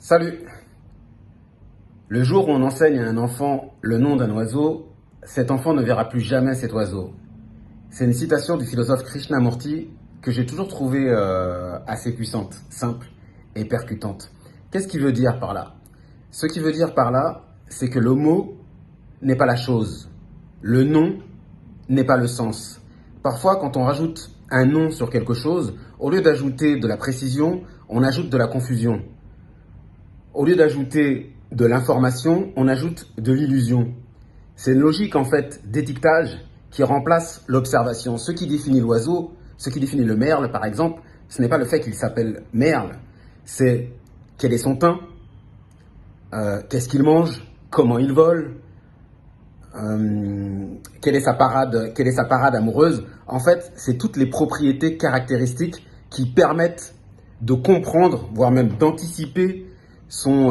Salut! Le jour où on enseigne à un enfant le nom d'un oiseau, cet enfant ne verra plus jamais cet oiseau. C'est une citation du philosophe Krishnamurti que j'ai toujours trouvée assez puissante, simple et percutante. Qu'est-ce qu'il veut dire par là? Ce qu'il veut dire par là, c'est que le mot n'est pas la chose. Le nom n'est pas le sens. Parfois, quand on rajoute un nom sur quelque chose, au lieu d'ajouter de la précision, on ajoute de la confusion. Au lieu d'ajouter de l'information, on ajoute de l'illusion. C'est une logique en fait d'étiquetage qui remplace l'observation. Ce qui définit l'oiseau, ce qui définit le merle par exemple, ce n'est pas le fait qu'il s'appelle merle, c'est quel est son teint, qu'est-ce qu'il mange, comment il vole, quelle est sa parade amoureuse. En fait, c'est toutes les propriétés caractéristiques qui permettent de comprendre, voire même d'anticiper son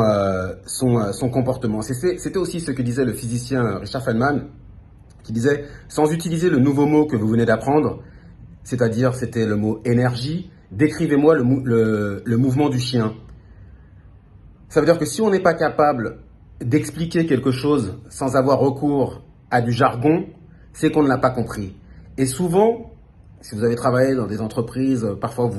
comportement. C'était aussi ce que disait le physicien Richard Feynman, qui disait, sans utiliser le nouveau mot que vous venez d'apprendre, c'est-à-dire c'était le mot énergie, décrivez-moi le mouvement du chien. Ça veut dire que si on n'est pas capable d'expliquer quelque chose sans avoir recours à du jargon, c'est qu'on ne l'a pas compris. Et souvent, si vous avez travaillé dans des entreprises, parfois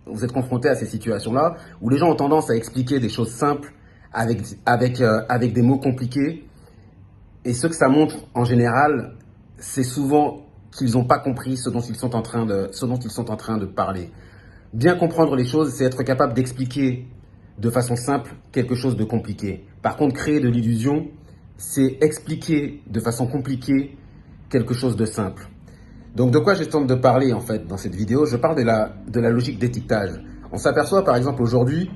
vous êtes confronté à ces situations-là, où les gens ont tendance à expliquer des choses simples avec des mots compliqués. Et ce que ça montre en général, c'est souvent qu'ils n'ont pas compris ce dont ils sont en train de parler. Bien comprendre les choses, c'est être capable d'expliquer de façon simple quelque chose de compliqué. Par contre, créer de l'illusion, c'est expliquer de façon compliquée quelque chose de simple. Donc de quoi je tente de parler en fait dans cette vidéo? Je parle de la logique d'étiquetage. On s'aperçoit par exemple aujourd'hui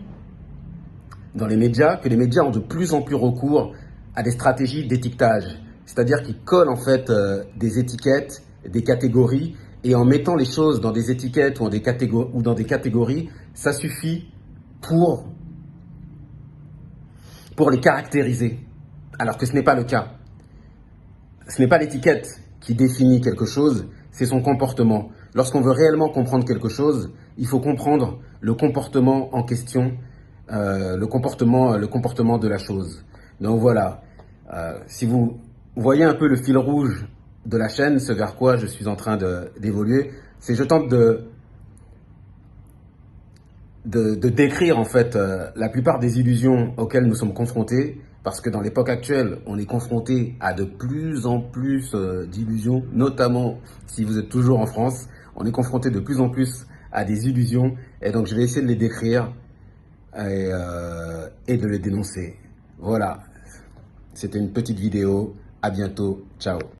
dans les médias que les médias ont de plus en plus recours à des stratégies d'étiquetage. C'est-à-dire qu'ils collent en fait des étiquettes, des catégories, et en mettant les choses dans des étiquettes ou dans des catégories, ça suffit pour les caractériser. Alors que ce n'est pas le cas. Ce n'est pas l'étiquette qui définit quelque chose, c'est son comportement. Lorsqu'on veut réellement comprendre quelque chose, il faut comprendre le comportement en question, le comportement de la chose. Donc voilà, si vous voyez un peu le fil rouge de la chaîne, ce vers quoi je suis en train d'évoluer, c'est je tente de décrire en fait la plupart des illusions auxquelles nous sommes confrontés, parce que dans l'époque actuelle, on est confronté à de plus en plus d'illusions, notamment si vous êtes toujours en France, on est confronté de plus en plus à des illusions, et donc je vais essayer de les décrire et de les dénoncer. Voilà, c'était une petite vidéo, à bientôt, ciao.